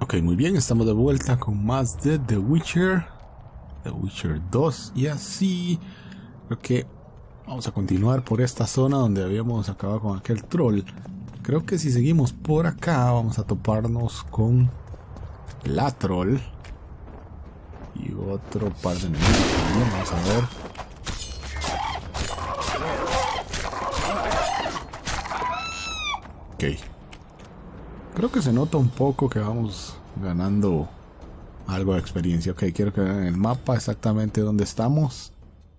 Ok, muy bien, estamos de vuelta con más de The Witcher 2 y así creo que vamos a continuar por esta zona donde habíamos acabado con aquel troll. Creo que si seguimos por acá vamos a toparnos con la troll y otro par de enemigos también. Vamos a ver. Ok, creo que se nota un poco que vamos ganando algo de experiencia. Ok, quiero que vean el mapa exactamente donde estamos.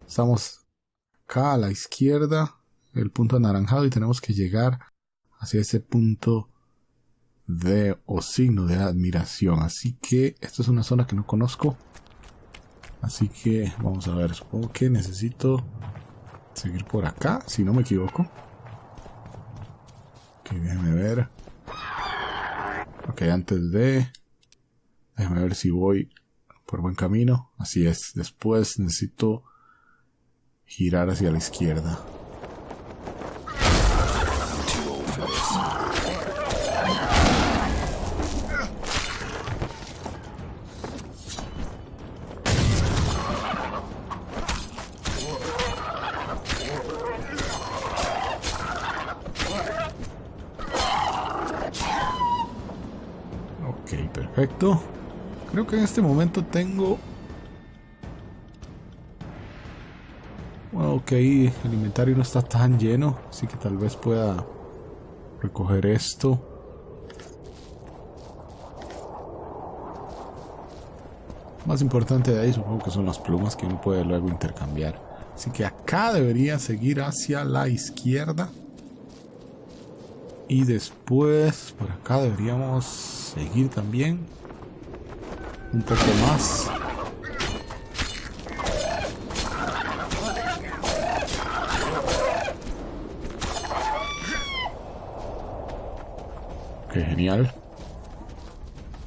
Estamos acá a la izquierda, el punto anaranjado, y tenemos que llegar hacia ese punto de o signo de admiración. Así que esto es una zona que no conozco. Así que vamos a ver, supongo que necesito seguir por acá, si no me equivoco. Ok, déjenme ver. Ok, déjame ver si voy por buen camino. Así es, después necesito girar hacia la izquierda. Ok, perfecto. Creo que en este momento tengo... Bueno, ok, el inventario no está tan lleno, así que tal vez pueda recoger esto. Más importante de ahí supongo que son las plumas que uno puede luego intercambiar. Así que acá debería seguir hacia la izquierda. Y después por acá deberíamos seguir también un poco más. Ok, genial.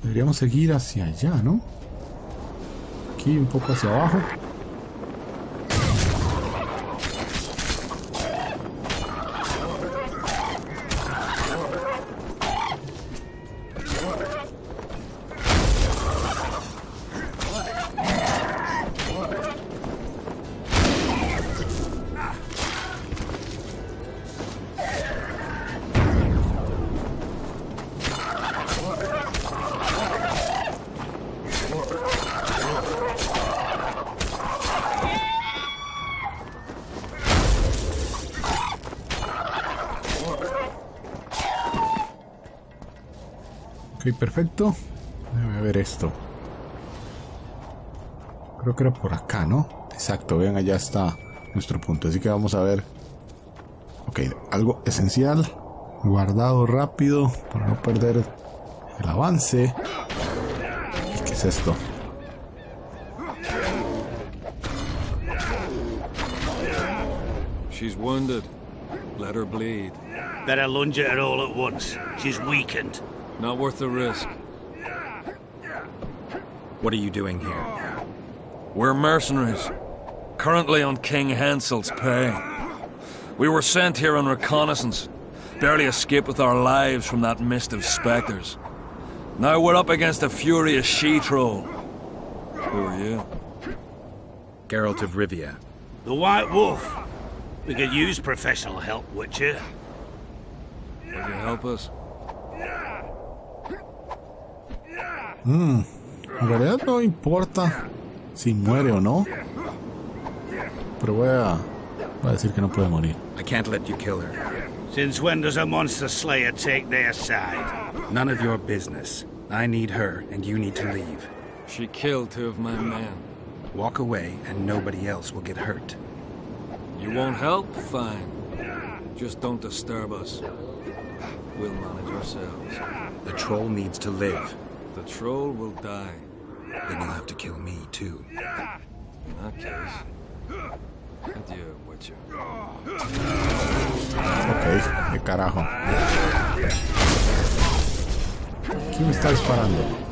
Deberíamos seguir hacia allá, ¿no? Aquí un poco hacia abajo. Ok, perfecto. Déjame ver esto. Creo que era por acá, ¿no? Exacto, vean, allá está nuestro punto. Así que vamos a ver. Ok, algo esencial. Guardado rápido para no perder el avance. ¿Qué es esto? She's wounded. Let her bleed. Better lunge at her all at once. She's weakened. Not worth the risk. What are you doing here? We're mercenaries, currently on King Hansel's pay. We were sent here on reconnaissance, barely escaped with our lives from that mist of specters. Now we're up against a furious she-troll. Who are you? Geralt of Rivia. The White Wolf. We could use professional help, Witcher. Will you help us? En realidad no importa si muere o no. Pero voy a decir que no puede morir. I can't let you kill her. Since when does a monster slayer take their side? None of your business. I need her, and you need to leave. She killed 2 of my men. Walk away, and nobody else will get hurt. You won't help? Fine. Just don't disturb us. We'll manage ourselves. The troll needs to live. The troll will die. Then you'll have to kill me, too. In that case... Adieu, Witcher. Ok, qué carajo. ¿Quién me está disparando?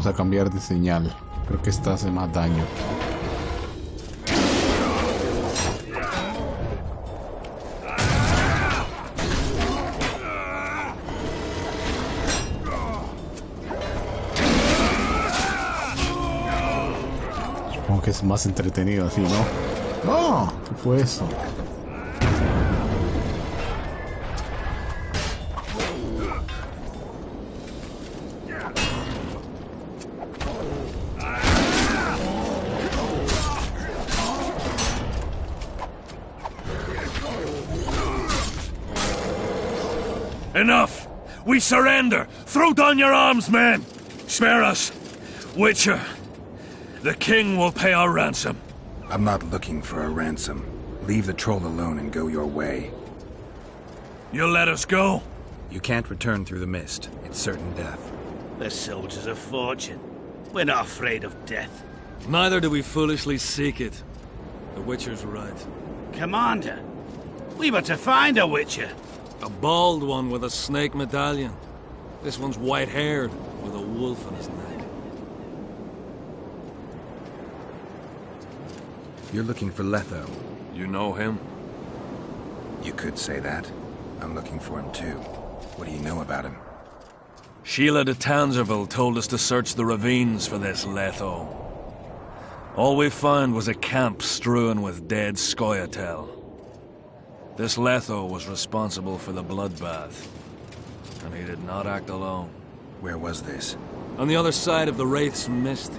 Vamos a cambiar de señal. Creo que esta hace más daño. Supongo que es más entretenido así, ¿no? ¡No! ¿Qué fue eso? Enough! We surrender! Throw down your arms, men! Spare us! Witcher, the king will pay our ransom. I'm not looking for a ransom. Leave the troll alone and go your way. You'll let us go? You can't return through the mist. It's certain death. The soldiers of fortune. We're not afraid of death. Neither do we foolishly seek it. The Witcher's right. Commander, we were to find a Witcher. A bald one with a snake medallion. This one's white-haired, with a wolf on his neck. You're looking for Letho. You know him? You could say that. I'm looking for him too. What do you know about him? Sheila de Tanserville told us to search the ravines for this Letho. All we found was a camp strewn with dead Scoia'tael. This Letho was responsible for the bloodbath, and he did not act alone. Where was this? On the other side of the Wraith's Mist.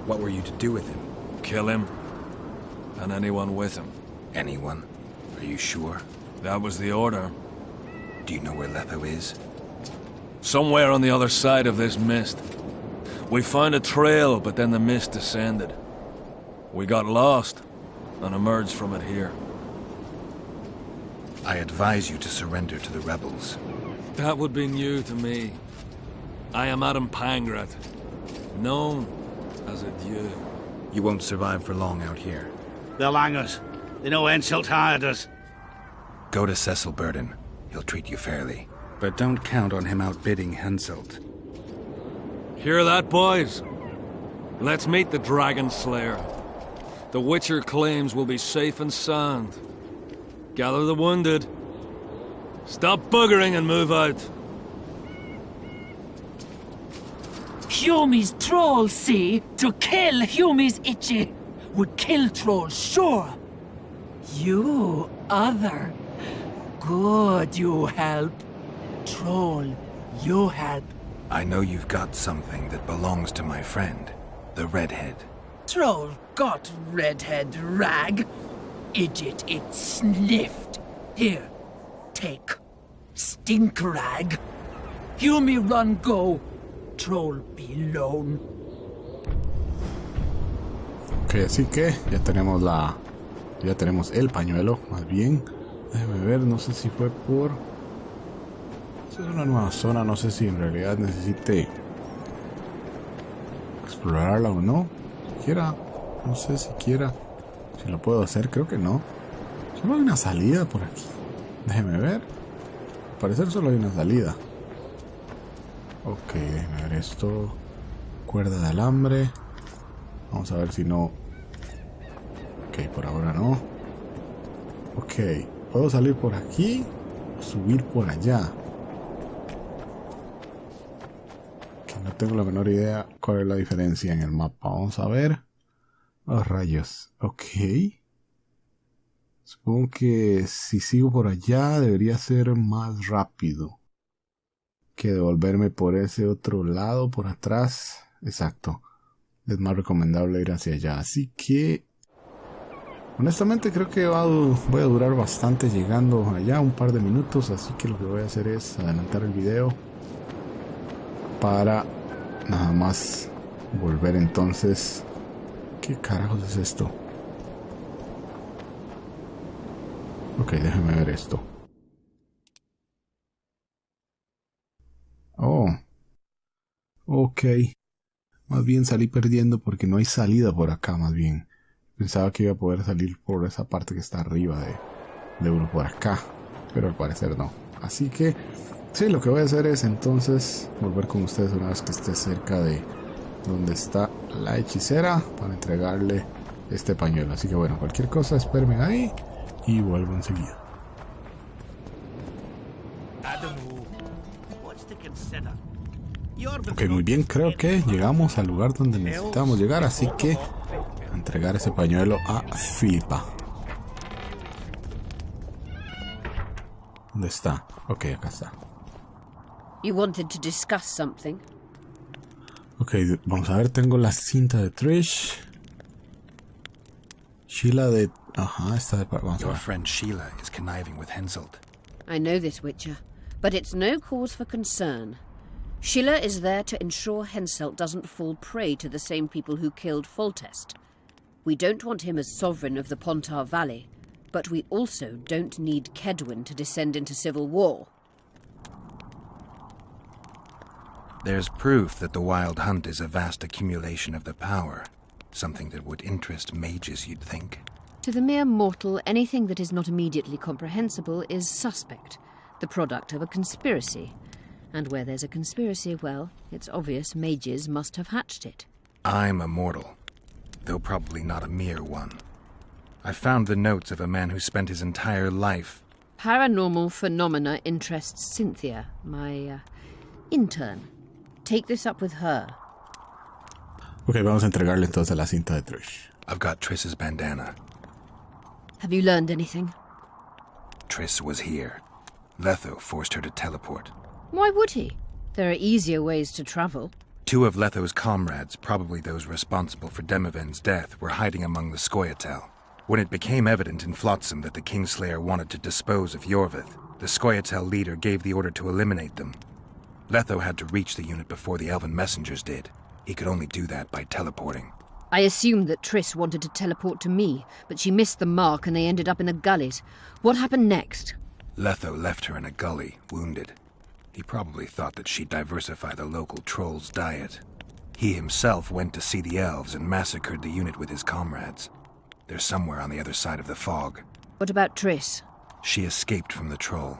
What were you to do with him? Kill him, and anyone with him. Anyone? Are you sure? That was the order. Do you know where Letho is? Somewhere on the other side of this mist. We found a trail, but then the mist descended. We got lost, and emerged from it here. I advise you to surrender to the rebels. That would be new to me. I am Adam Pangrat, known as a Dieu. You won't survive for long out here. They'll hang us. They know Henselt hired us. Go to Cecil Burden. He'll treat you fairly. But don't count on him outbidding Henselt. Hear that, boys? Let's meet the Dragon Slayer. The Witcher claims we'll be safe and sound. Gather the wounded. Stop buggering and move out. Humi's troll, see? To kill Humi's itchy. Would kill trolls, sure. You, other. Good, you help. Troll, you help. I know you've got something that belongs to my friend, the redhead. Troll got redhead rag. Idiot, it sniffed. Here, take. Stink rag. Humi run go. Troll be lone. Ok, así que ya tenemos el pañuelo, más bien. Déjeme ver, no sé si fue por... Esta es una nueva zona, no sé si en realidad necesite explorarla o no. No sé siquiera si lo puedo hacer, creo que no. Solo hay una salida por aquí. Déjeme ver. Al parecer solo hay una salida. Ok, déjeme ver esto. Cuerda de alambre. Vamos a ver si no... Ok, por ahora no. Ok, puedo salir por aquí o subir por allá. Que no tengo la menor idea cuál es la diferencia en el mapa. Vamos a ver. Oh, rayos. Ok. Supongo que si sigo por allá debería ser más rápido que devolverme por ese otro lado, por atrás. Exacto. Es más recomendable ir hacia allá. Así que... honestamente creo que voy a durar bastante llegando allá, un par de minutos. Así que lo que voy a hacer es adelantar el video para nada más volver entonces. ¿Qué carajos es esto? Ok, déjame ver esto. Oh. Ok. Más bien salí perdiendo porque no hay salida por acá, más bien. Pensaba que iba a poder salir por esa parte que está arriba de uno por acá. Pero al parecer no. Así que Sí, lo que voy a hacer es entonces volver con ustedes una vez que esté cerca de donde está la hechicera para entregarle este pañuelo. Así que bueno, cualquier cosa espérenme ahí y vuelvo enseguida. Ok, muy bien, creo que llegamos al lugar donde necesitamos llegar, así que a entregar ese pañuelo a Filipa. ¿Dónde está? Ok, acá está. You wanted to discuss something? Ok, vamos a ver, tengo la cinta de Triss. Sheila de... Ajá, está de... Vamos a Your ver. friend Sheila is conniving with Henselt. I know this, Witcher, but it's no cause for concern. Sheila is there to ensure Henselt doesn't fall prey to the same people who killed Foltest. We don't want him as sovereign of the Pontar Valley, but we also don't need Kedwin to descend into civil war. There's proof that the Wild Hunt is a vast accumulation of the power. Something that would interest mages, you'd think. To the mere mortal, anything that is not immediately comprehensible is suspect, the product of a conspiracy. And where there's a conspiracy, well, it's obvious mages must have hatched it. I'm a mortal, though probably not a mere one. I found the notes of a man who spent his entire life... Paranormal phenomena interests Cynthia, my intern. Take this up with her. Ok, vamos a entregarle entonces la cinta de Triss. I've got Triss's bandana. Have you learned anything? Triss was here. Letho forced her to teleport. Why would he? There are easier ways to travel. Two of Letho's comrades, probably those responsible for Demoven's death, were hiding among the Scoia'tael. When it became evident in Flotsam that the Kingslayer wanted to dispose of Yorvith, the Scoia'tael leader gave the order to eliminate them. Letho had to reach the unit before the Elven messengers did. He could only do that by teleporting. I assumed that Triss wanted to teleport to me, but she missed the mark and they ended up in the gullies. What happened next? Letho left her in a gully, wounded. He probably thought that she'd diversify the local trolls' diet. He himself went to see the elves and massacred the unit with his comrades. They're somewhere on the other side of the fog. What about Triss? She escaped from the troll.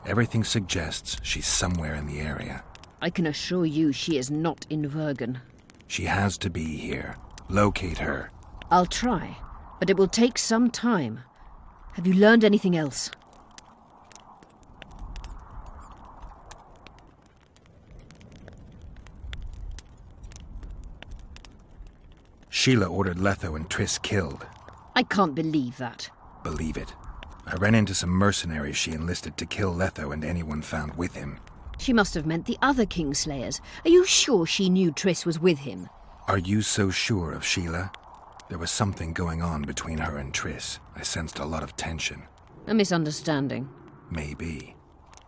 Everything suggests she's somewhere in the area. I can assure you she is not in Vergen. She has to be here. Locate her. I'll try, but it will take some time. Have you learned anything else? Sheila ordered Letho and Triss killed. I can't believe that. Believe it. I ran into some mercenaries she enlisted to kill Letho and anyone found with him. She must have meant the other Kingslayers. Are you sure she knew Triss was with him? Are you so sure of Sheila? There was something going on between her and Triss. I sensed a lot of tension. A misunderstanding. Maybe.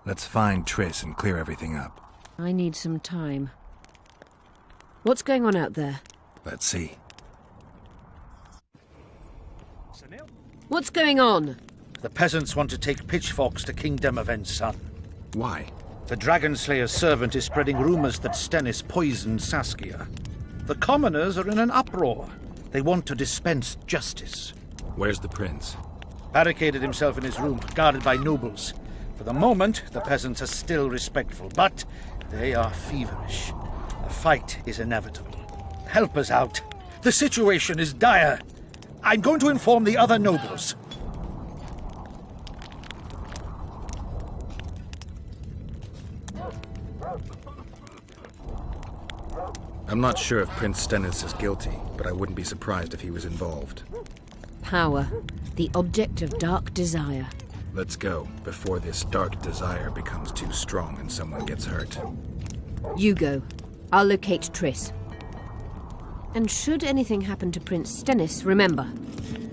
Let's find Triss and clear everything up. I need some time. What's going on out there? Let's see. What's going on? The peasants want to take pitchforks to King Demoven's son. Why? The Dragonslayer's servant is spreading rumors that Stennis poisoned Saskia. The commoners are in an uproar. They want to dispense justice. Where's the prince? Barricaded himself in his room, guarded by nobles. For the moment, the peasants are still respectful, but they are feverish. A fight is inevitable. Help us out. The situation is dire. I'm going to inform the other nobles. I'm not sure if Prince Stennis is guilty, but I wouldn't be surprised if he was involved. Power, the object of dark desire. Let's go, before this dark desire becomes too strong and someone gets hurt. You go. I'll locate Triss. And should anything happen to Prince Stennis, remember,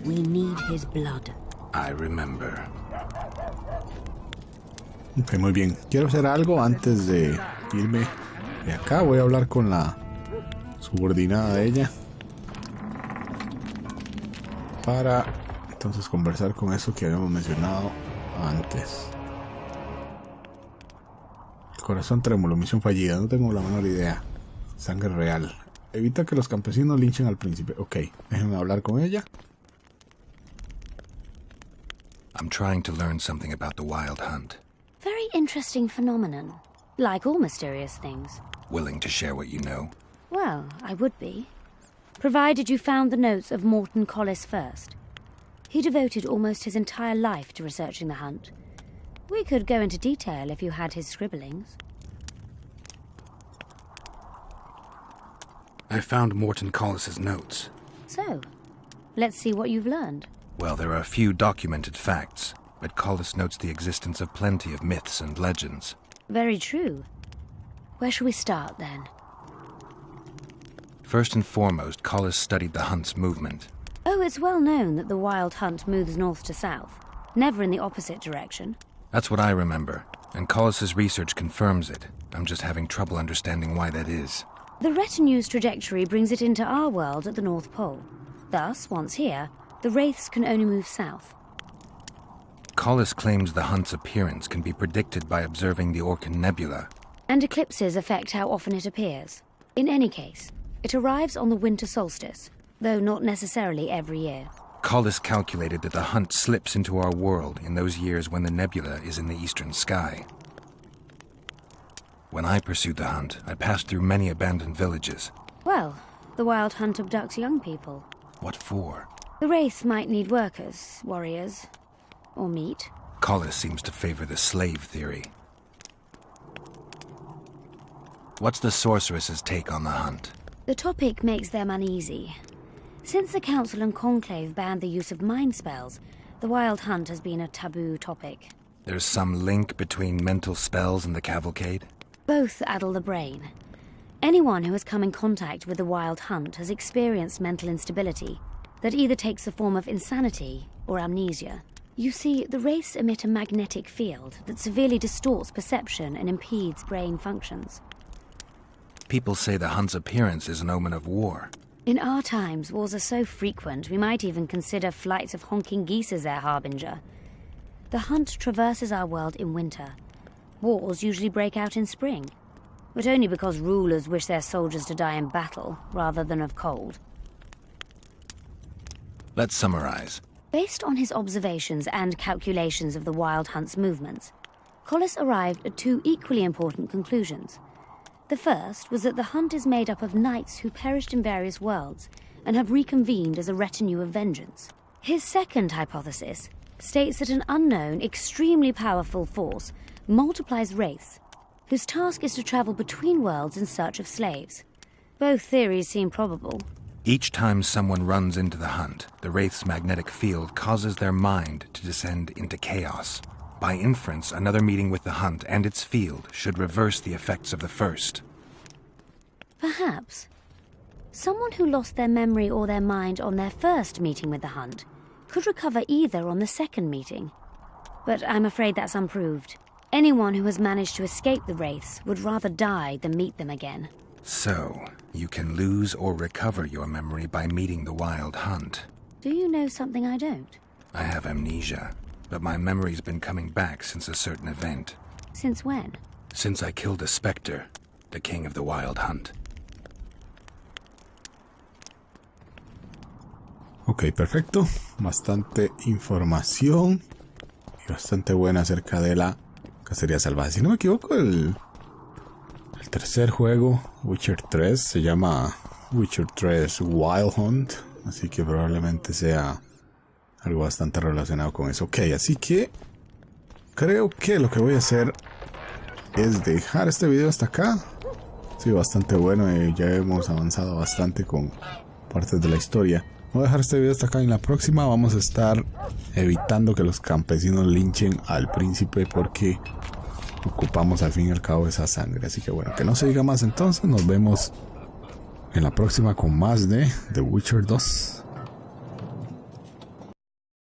we need his blood. I remember. Ok, muy bien. Quiero hacer algo antes de irme de acá. Voy a hablar con la subordinada de ella para entonces conversar con eso que habíamos mencionado antes. El corazón trémulo, misión fallida, no tengo la menor idea. Sangre real. Evita que los campesinos linchen al príncipe. Ok, déjenme hablar con ella. I'm trying to learn something about the Wild Hunt. Very interesting phenomenon. Like all mysterious things. Willing to share what you know? Well, I would be. Provided you found the notes of Morton Collis first. He devoted almost his entire life to researching the hunt. We could go into detail if you had his scribblings. I found Morton Collis's notes. So, let's see what you've learned. Well, there are a few documented facts, but Collis notes the existence of plenty of myths and legends. Very true. Where shall we start, then? First and foremost, Collis studied the hunt's movement. Oh, it's well known that the wild hunt moves north to south, never in the opposite direction. That's what I remember, and Collis's research confirms it. I'm just having trouble understanding why that is. The retinue's trajectory brings it into our world at the North Pole. Thus, once here, the wraiths can only move south. Collis claims the hunt's appearance can be predicted by observing the Orcan Nebula. And eclipses affect how often it appears. In any case, it arrives on the winter solstice, though not necessarily every year. Collis calculated that the hunt slips into our world in those years when the nebula is in the eastern sky. When I pursued the hunt, I passed through many abandoned villages. Well, the wild hunt abducts young people. What for? The wraiths might need workers, warriors, or meat. Collis seems to favor the slave theory. What's the sorceress's take on the hunt? The topic makes them uneasy. Since the Council and Conclave banned the use of mind spells, the wild hunt has been a taboo topic. There's some link between mental spells and the cavalcade? Both addle the brain. Anyone who has come in contact with the wild hunt has experienced mental instability that either takes the form of insanity or amnesia. You see, the wraiths emit a magnetic field that severely distorts perception and impedes brain functions. People say the hunt's appearance is an omen of war. In our times, wars are so frequent, we might even consider flights of honking geese as their harbinger. The hunt traverses our world in winter. Wars usually break out in spring, but only because rulers wish their soldiers to die in battle rather than of cold. Let's summarize. Based on his observations and calculations of the wild hunt's movements, Collis arrived at two equally important conclusions. The first was that the hunt is made up of knights who perished in various worlds and have reconvened as a retinue of vengeance. His second hypothesis states that an unknown, extremely powerful force multiplies wraiths, whose task is to travel between worlds in search of slaves. Both theories seem probable. Each time someone runs into the hunt, the wraith's magnetic field causes their mind to descend into chaos. By inference, another meeting with the hunt and its field should reverse the effects of the first. Perhaps. Someone who lost their memory or their mind on their first meeting with the hunt could recover either on the second meeting. But I'm afraid that's unproved. Anyone who has managed to escape the wraiths would rather die than meet them again. So, you can lose or recover your memory by meeting the wild hunt. Do you know something I don't? I have amnesia, but my memory's been coming back since a certain event. Since when? Since I killed a specter, the king of the wild hunt. Ok, perfecto. Bastante información y bastante buena acerca de la cacería salvaje. Si no me equivoco, el tercer juego, Witcher 3, se llama Witcher 3 Wild Hunt, así que probablemente sea algo bastante relacionado con eso. Ok, así que creo que lo que voy a hacer es dejar este video hasta acá. Sí, bastante bueno y ya hemos avanzado bastante con partes de la historia. Voy a dejar este video hasta acá. En la próxima vamos a estar evitando que los campesinos linchen al príncipe porque ocupamos al fin y al cabo esa sangre. Así que bueno, que no se diga más entonces. Nos vemos en la próxima con más de The Witcher 2.